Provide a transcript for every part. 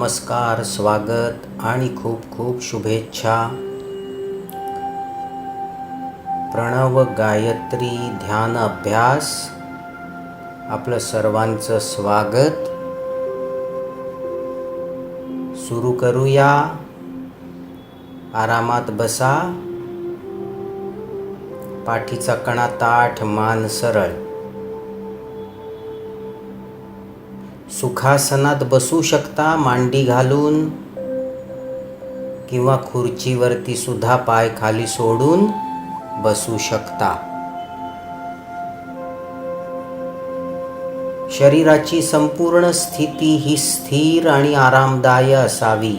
नमस्कार, स्वागत आणि खूप खूप शुभेच्छा. प्रणव गायत्री ध्यान अभ्यास आपलं सर्वांचं स्वागत. सुरू करूया. आरामात बसा. पाठीचा कणा ताठ, मान सरळ. सुखासनात बसू शकता मांडी घालून, किंवा खुर्चीवरती सुद्धा पाय खाली सोडून बसू शकता. शरीराची संपूर्ण स्थिती ही स्थिर आणि आरामदायी असावी,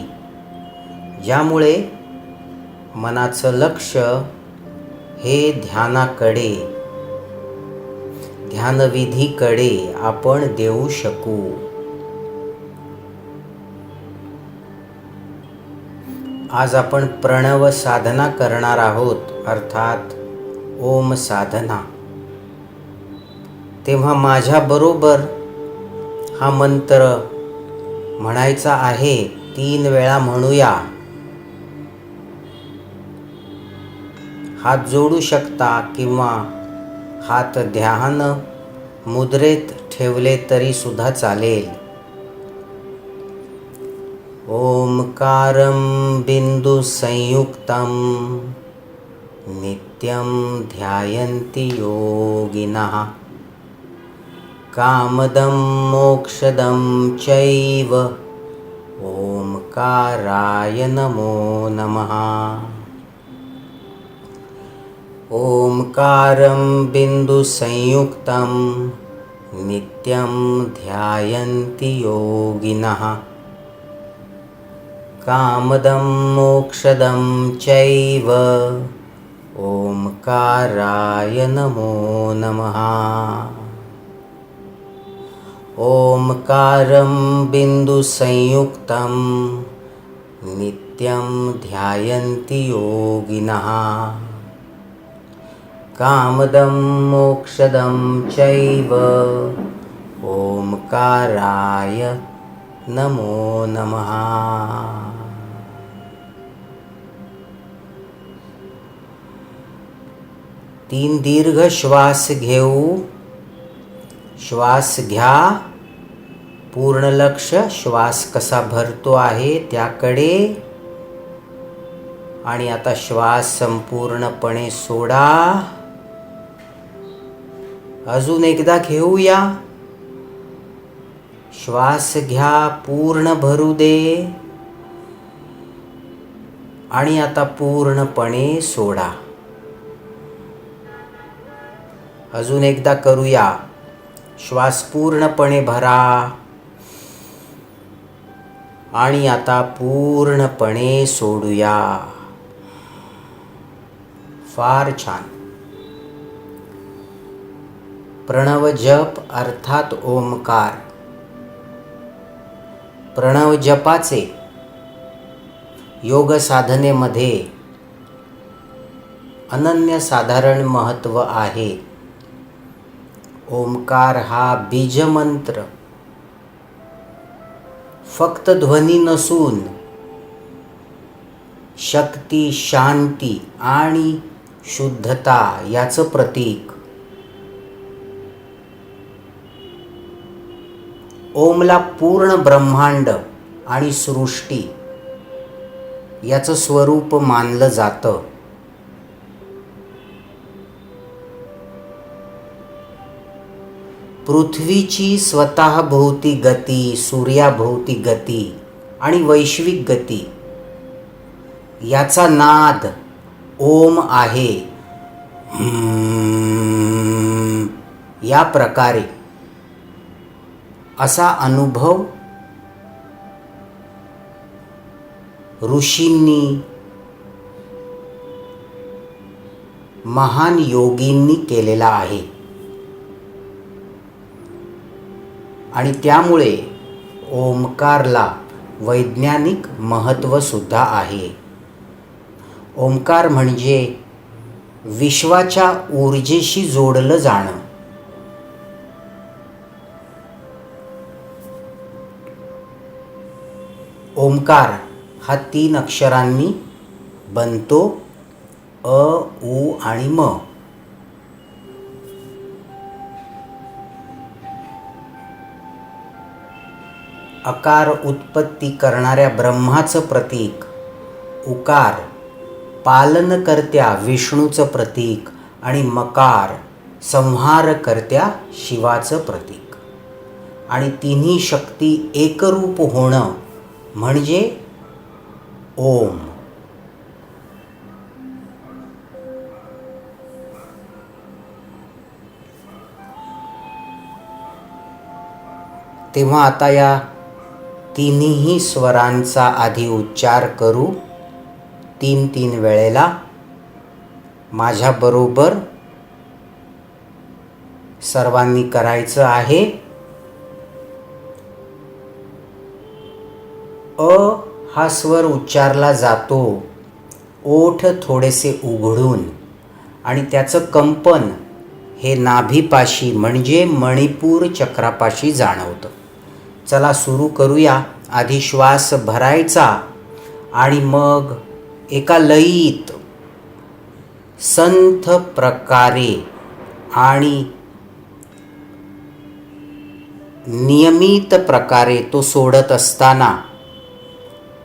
ज्यामुळे मनाचं लक्ष हे ध्यानाकडे, ध्यानविधीकडे आपण देऊ शकू. आज आपण प्रणव साधना करणार आहोत, अर्थात ओम साधना. तेव्हा माझ्याबरोबर हा मंत्र म्हणायचा आहे. 3 वेळा म्हणूया. हात जोडू शकता किंवा हात ध्यान मुद्रेत ठेवले तरी सुद्धा चालेल. ओंकारं बिंदु संयुक्तं नित्यं ध्यायन्ति योगिनः कामदं मोक्षदं चैव ओंकाराय नमो नमः. ओंकारं बिंदु संयुक्तं नित्यं ध्यायन्ति योगिनः कामदं मोक्षदं चैव ओंकाराय नमो नमः. ओंकारं बिंदु संयुक्तं नित्यं ध्यायन्ति योगिनः कामदं मोक्षदं चैव ओंकाराय नमो नमः. 3 दीर्घ श्वास घेऊ. श्वास घ्या. पूर्ण लक्ष श्वास कसा भरतो आहे त्याकडे. आणि आता श्वास संपूर्णपणे सोडा. अजून एकदा घेऊया. श्वास घ्या, पूर्ण भरू दे. आणि आता पूर्णपणे सोडा. अजून एकदा करूया. श्वास पूर्णपणे भरा. आणि आता पूर्णपणे सोडूया. फार छान. प्रणव जप अर्थात ओंकार. प्रणव जपाचे योग साधनेमध्ये अनन्यसाधारण महत्त्व आहे. ओंकार हा बीजमंत्र फक्त ध्वनी नसून शक्ती, शांती आणि शुद्धता याचं प्रतीक. ओमला पूर्ण ब्रह्मांड आणि सृष्टी याचं स्वरूप मानलं जातं. पृथ्वीची स्वतःभोवती गती, सूर्याभोवती गती आणि वैश्विक गती याचा नाद ओम आहे. या प्रकारे असा अनुभव ऋषींनी, महान योगींनी केलेला आहे. आणि त्यामुळे ओंकारला वैज्ञानिक महत्त्व सुद्धा आहे. ओंकार म्हणजे विश्वाच्या ऊर्जेशी जोडलं जाणं. ओंकार हा 3 अक्षरांनी बनतो, अ, उ आणि म. अकार उत्पत्ती करणाऱ्या ब्रह्माचं प्रतीक, उकार पालनकर्त्या विष्णूचं प्रतीक आणि मकार संहारकर्त्या शिवाचं प्रतीक. आणि तिन्ही शक्ती एकरूप होणं म्हणजे ओम. तेव्हा आता या तिन्ही स्वरांचा आधी उच्चार करू 3-3 वेळेला. माझ्याबरोबर सर्वांनी करायचं आहे. अ हा स्वर उच्चारला जातो ओठ थोडेसे उघडून आणि त्याचं कंपन हे नाभीपाशी म्हणजे मणिपूर चक्रापाशी जाणवतं. चला सुरू करूया. आधी श्वास भरायचा आणि मग एका लयीत संथ प्रकारे आणि नियमित प्रकारे तो सोडत असताना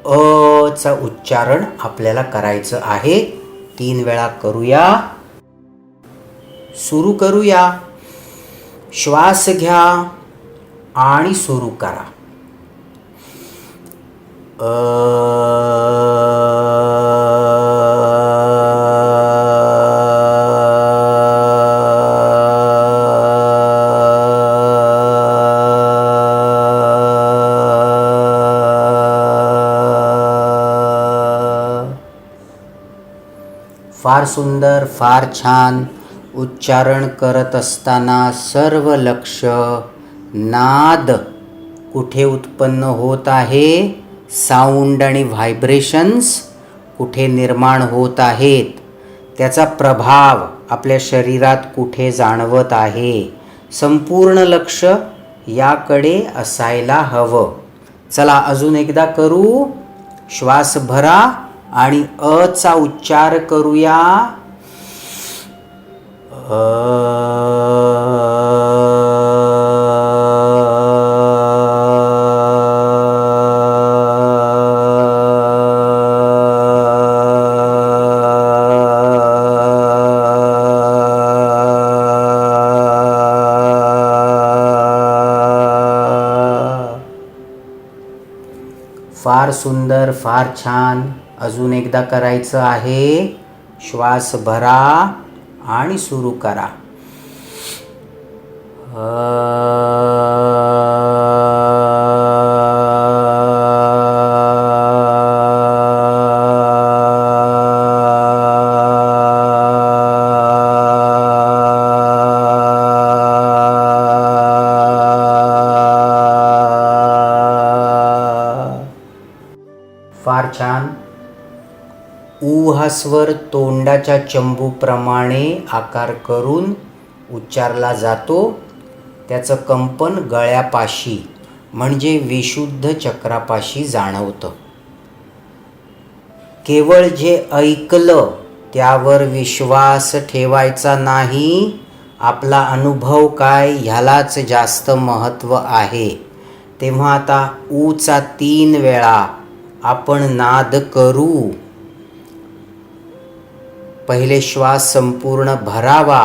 अ चा उच्चारण आपल्याला करायचं आहे. 3 वेळा करूया. सुरू करूया. श्वास घ्या आणि सुरू करा. फार सुंदर, फार छान. उच्चारण करत असताना सर्व लक्ष नाद कुठे उत्पन्न होत आहे, साऊंड आणि व्हायब्रेशन्स कुठे निर्माण होत आहेत, त्याचा प्रभाव आपल्या शरीरात कुठे जाणवत आहे, संपूर्ण लक्ष याकडे असायला हवं. चला अजून एकदा करू. श्वास भरा आणि अ चा उच्चार करूया. फार सुंदर, फार छान. अजून एकदा करायचं आहे. श्वास भरा आणि सुरू करा. फार छान. ऊ हा स्वर तोंडाच्या चंबूप्रमाणे आकार करून उच्चारला जातो. त्याचं कंपन गळ्यापाशी म्हणजे विशुद्ध चक्रापाशी जाणवतं. केवळ जे ऐकलं त्यावर विश्वास ठेवायचा नाही. आपला अनुभव काय ह्यालाच जास्त महत्त्व आहे. तेव्हा आता ऊचा 3 वेळा आपण नाद करू. पहिले श्वास संपूर्ण भरावा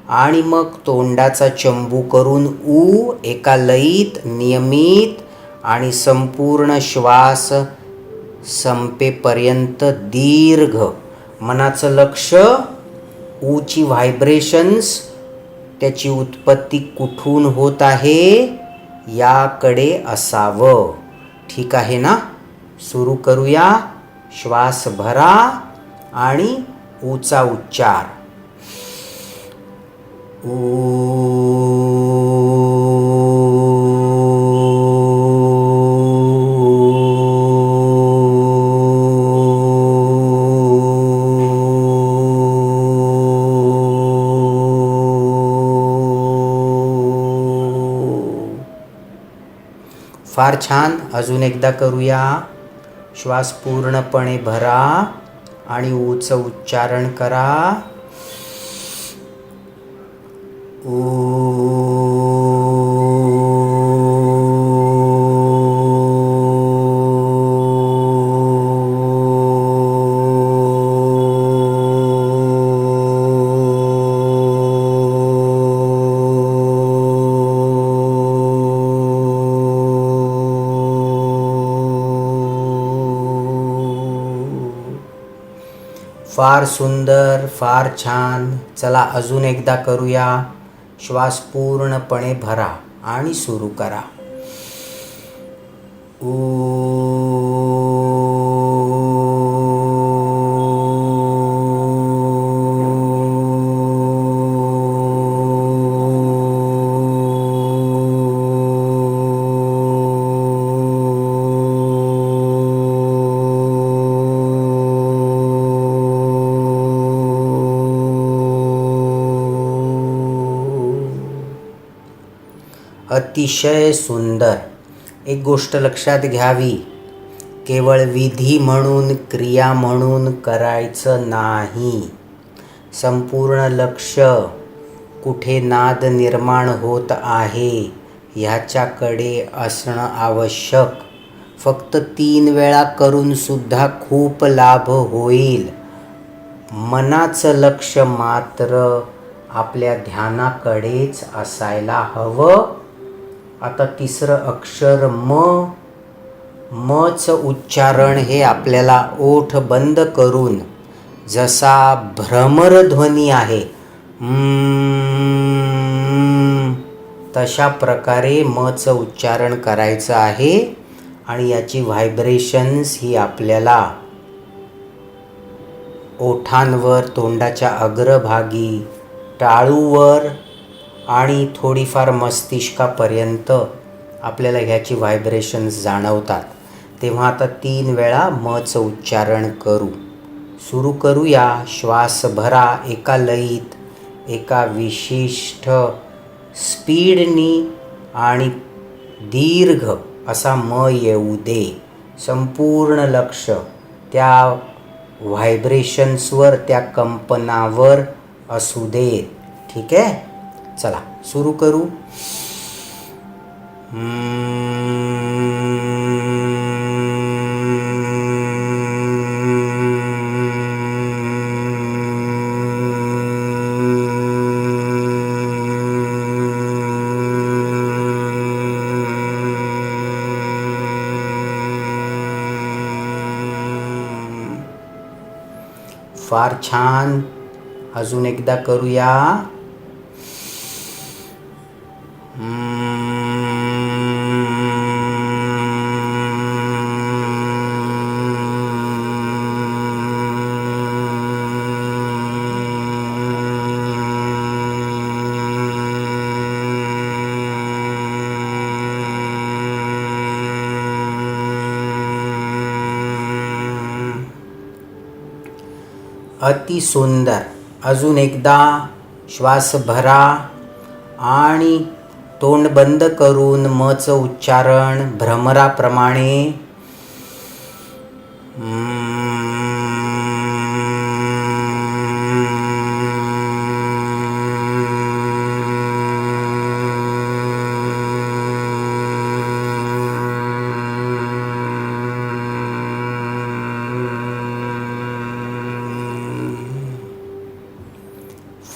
आणि मग तोंडाचा चंबू करून ऊ एका लयीत, नियमित आणि संपूर्ण श्वास संपेपर्यंत दीर्घ. मनाचं लक्ष ऊची व्हायब्रेशन्स, त्याची उत्पत्ती कुठून होत आहे याकडे असावं. ठीक आहे ना? सुरू करूया. श्वास भरा आणि ऊचा उच्चार. फार छान. अजून एकदा करूया. श्वास पूर्णपणे भरा आणि ऊच उच्चारण करा. फार सुंदर, फार छान. चला अजून एकदा करूया. श्वास पूर्णपणे भरा आणि सुरू करा. अतिशय सुंदर. एक गोष्ट लक्षात घ्यावी, केवळ विधी म्हणून, क्रिया म्हणून करायचं नाही. संपूर्ण लक्ष कुठे नाद निर्माण होत आहे ह्याच्याकडे असणं आवश्यक. फक्त 3 वेळा करून सुद्धा खूप लाभ होईल. मनाचं लक्ष मात्र आपल्या ध्यानाकडेच असायला हवं. आता 3रं अक्षर मचं उच्चारण हे आपल्याला ओठ बंद करून, जसा भ्रमरध्वनी आहे तशा प्रकारे मचं उच्चारण करायचं आहे. आणि याची व्हायब्रेशन्स ही आपल्याला ओठांवर, तोंडाच्या अग्रभागी, टाळूवर आणि थोडीफार मस्तिष्कापर्यंत आपल्याला ह्याची व्हायब्रेशन्स जाणवतात. तेव्हा आता 3 वेळा मचं उच्चारण करू. सुरू करूया. श्वास भरा एका लयीत, एका विशिष्ट स्पीडनी आणि दीर्घ असा म येऊ दे. संपूर्ण लक्ष त्या व्हायब्रेशन्सवर, त्या कंपनावर असू दे. ठीक आहे. चला सुरू करू. फार छान. अजून एकदा करूया. अति सुंदर. अजून एकदा श्वास भरा आणि तोंड बंद करून मचं उच्चारण भ्रमराप्रमाणे.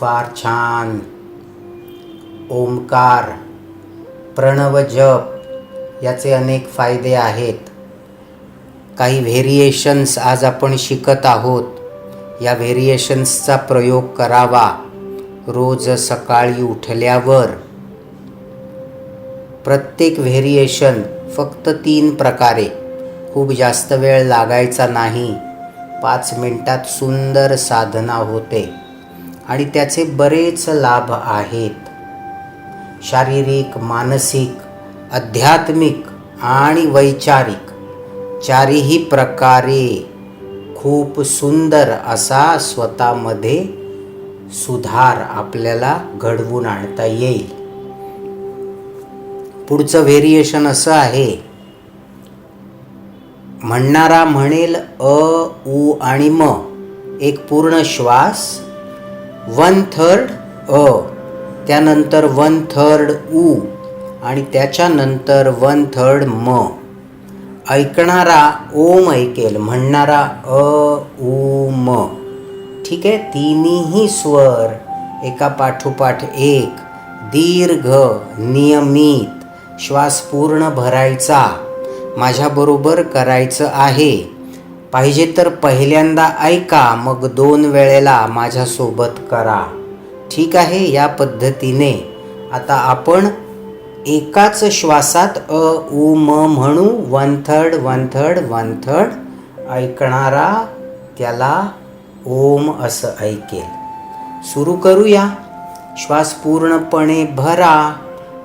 फार छान. ओंकार, प्रणव जप याचे अनेक फायदे आहेत. काही व्हेरिएशन्स आज आपण शिकत आहोत. या व्हेरिएशन्सचा प्रयोग करावा रोज सकाळी उठल्यावर. प्रत्येक व्हेरिएशन फक्त 3 प्रकारे. खूप जास्त वेळ लागायचा नाही. 5 मिनिटात सुंदर साधना होते आणि त्याचे बरेच लाभ आहेत. शारीरिक, मानसिक, आध्यात्मिक आणि वैचारिक 4ही प्रकारे खूप सुंदर असा स्वतःमध्ये सुधार आपल्याला घडवून आणता येईल. पुढचं व्हेरिएशन असं आहे, म्हणणारा म्हणेल अ, उ आणि म, एक पूर्ण श्वास, 1/3 अ, त्यानंतर 1/3 उ आणि त्याच्यानंतर 1/3 म. ऐकणारा ओम ऐकेल, म्हणणारा अ, उ, म. ठीक आहे. तिन्ही स्वर एका पाठोपाठ एक, दीर्घ, नियमित श्वास पूर्ण भरायचा. माझ्याबरोबर करायचं आहे. पाहिजे तर पहिल्यांदा ऐका, मग 2 वेळेला माझ्यासोबत करा. ठीक आहे. या पद्धतीने आता आपण एकाच श्वासात अ, उ, म म्हणू. 1/3 1/3 1/3. ऐकणारा त्याला ओम असं ऐकेल. सुरू करूया. श्वास पूर्णपणे भरा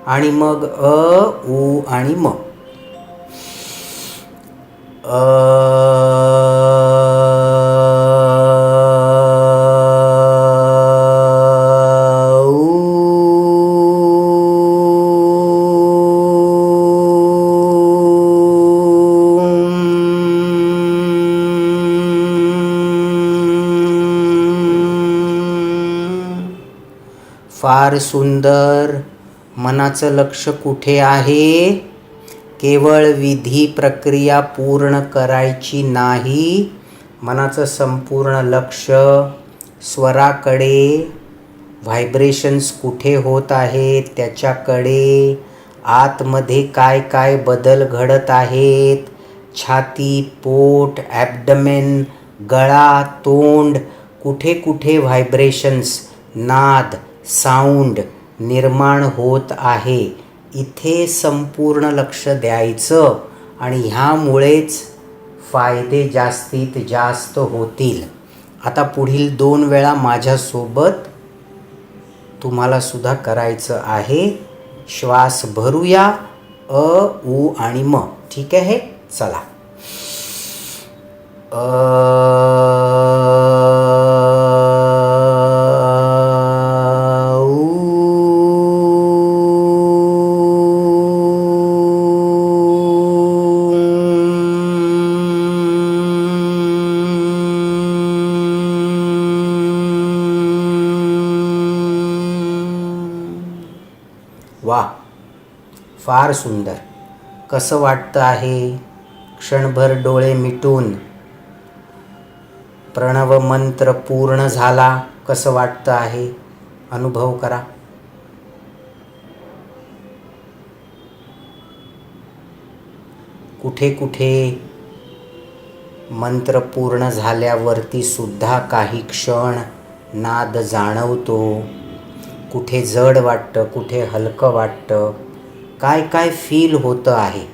आणि मग अ, उ आणि म. फार सुंदर. मनाचं लक्ष कुठे आहे? केवळ विधी प्रक्रिया पूर्ण करायची नाही. मनाचं संपूर्ण लक्ष स्वराकडे, व्हायब्रेशन्स कुठे होत आहेत त्याच्याकडे, आतमध्ये काय काय बदल घडत आहेत, छाती, पोट, ॲब्डमेन, गळा, तोंड, कुठे कुठे व्हायब्रेशन्स, नाद, साऊंड निर्माण होत आहे, इथे संपूर्ण लक्ष द्यायचं. आणि ह्यामुळेच फायदे जास्तीत जास्त होतील. आता पुढील 2 वेळा माझ्यासोबत तुम्हाला सुद्धा करायचं आहे. श्वास भरूया, अ, उ आणि म. ठीक आहे. चला. वा, फार सुंदर. कसं वाटतं आहे? क्षणभर डोळे मिटून प्रणव मंत्र पूर्ण झाला. कसं वाटतं आहे? अनुभव करा. कुठे कुठे मंत्र पूर्ण झाल्यावरती सुद्धा काही क्षण नाद जाणवतो. कुठे जड वाटतं, कुठे हलकं वाटतं, काय काय फील होतं आहे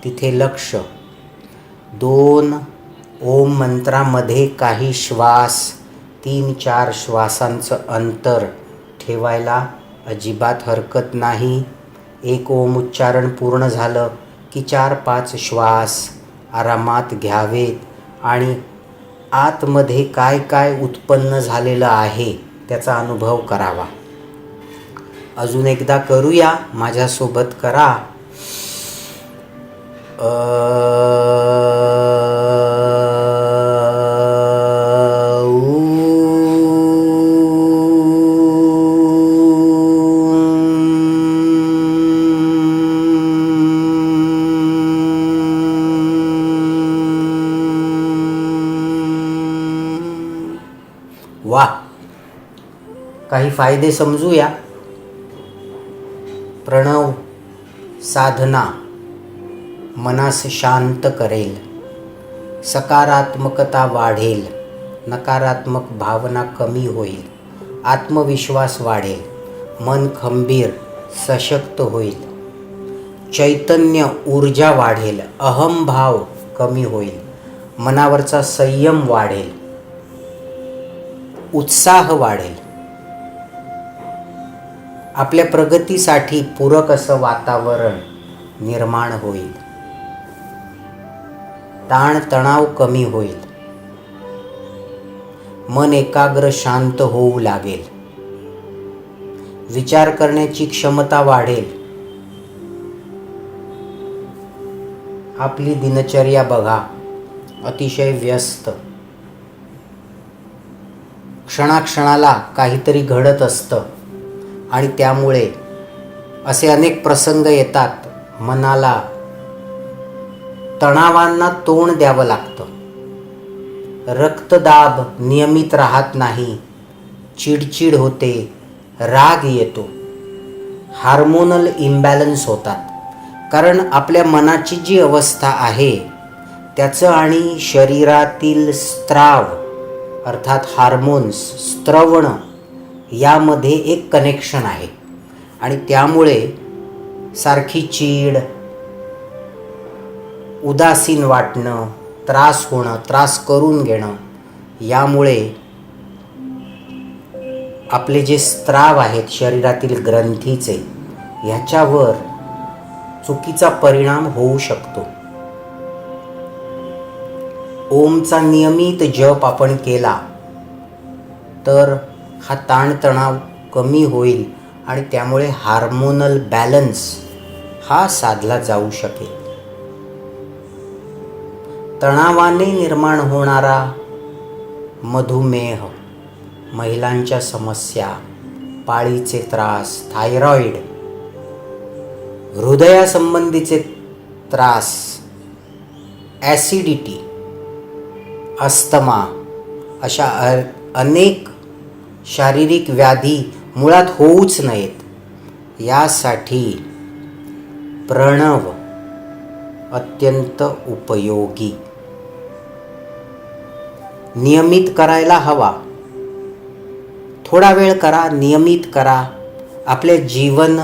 तिथे लक्ष. 2 ओम मंत्रामध्ये काही श्वास, 3-4 श्वासांचं अंतर ठेवायला अजिबात हरकत नाही. एक ओम उच्चारण पूर्ण झालं की 4-5 श्वास आरामात घ्यावेत आणि आतमध्ये काय काय उत्पन्न झालेलं आहे त्याचा अनुभव करावा. अजून एकदा करूया. माझ्यासोबत करा. वा, काही फायदे समजूया. प्रणव साधना मनास शांत करेल, सकारात्मकता वाढेल, नकारात्मक भावना कमी होईल, आत्मविश्वास वाढेल, मन खंबीर सशक्त होईल, चैतन्य ऊर्जा वाढेल, अहंभाव कमी होईल, मनावरचा संयम वाढेल, उत्साह वाढेल, आपल्या प्रगतीसाठी पूरक असं वातावरण निर्माण होईल, ताणतणाव कमी होईल, मन एकाग्र शांत होऊ लागेल, विचार करण्याची क्षमता वाढेल. आपली दिनचर्या बघा. अतिशय व्यस्त. क्षणाक्षणाला काहीतरी घडत असतं आणि त्यामुळे असे अनेक प्रसंग येतात, मनाला तणावांना तोंड द्यावं लागतं. रक्तदाब नियमित राहत नाही, चिडचिड होते, राग येतो, हार्मोनल इम्बॅलन्स होतात. कारण आपल्या मनाची जी अवस्था आहे त्याचं आणि शरीरातील स्त्राव अर्थात हार्मोन्स स्त्रवण यामध्ये एक कनेक्शन आहे आणि त्यामुळे सारखी चीड, उदासीन वाटणं, त्रास होणं, त्रास करून घेणं, यामुळे आपले जे स्त्राव आहेत शरीरातील ग्रंथीचे ह्याच्यावर चुकीचा परिणाम होऊ शकतो. ओमचा नियमित जप आपण केला तर हा ताणतणाव कमी होईल आणि त्यामुळे हार्मोनल बॅलन्स हा साधला जाऊ शकेल. तणावाने निर्माण होणारा मधुमेह, महिलांच्या समस्या, पाळीचे त्रास, थायरॉइड, हृदयासंबंधीचे त्रास, ॲसिडिटी, अस्थमा अशा अनेक शारीरिक व्याधी मुळात होऊच नयेत यासाठी प्रणव अत्यंत उपयोगी. नियमित करायला हवा. थोडा वेळ करा, नियमित करा. आपल्या जीवन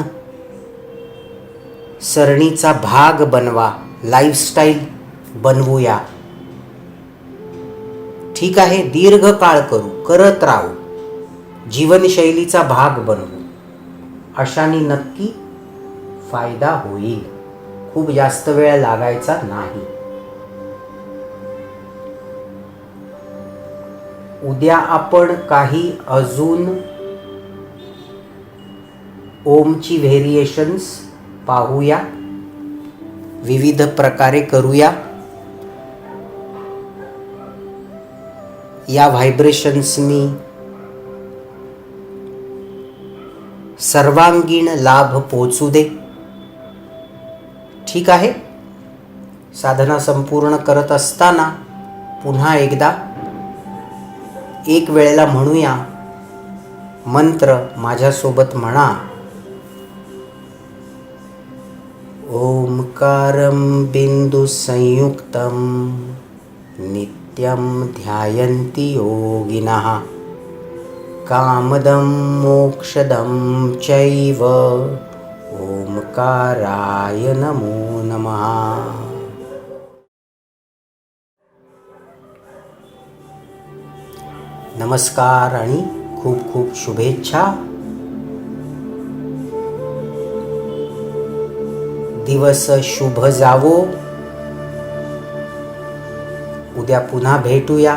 सरणीचा भाग बनवा, लाईफस्टाईल बनवूया. ठीक आहे, दीर्घकाळ करू, करत राहू, जीवनशैलीचा भाग बनवू. अशाने नक्की फायदा होईल. खूप जास्त वेळ लागायचा नाही. उद्या आपण काही अजून ओमची व्हेरिएशन्स पाहूया, विविध प्रकारे करूया. या व्हायब्रेशन्सनी सर्वांगीण लाभ पोचू दे. ठीक आहे. साधना संपूर्ण करत असताना पुन्हा एकदा एक वेळेला म्हणूया मंत्र. माझ्यासोबत म्हणा. ओंकारं बिंदु संयुक्तं नित्यं ध्यायन्ति योगिनः कामदं मोक्षदं चैव ओंकाराय नमो नमः. नमस्कार आणि खूप खूप शुभेच्छा. दिवस शुभ जावो. उद्या पुन्हा भेटूया.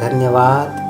धन्यवाद.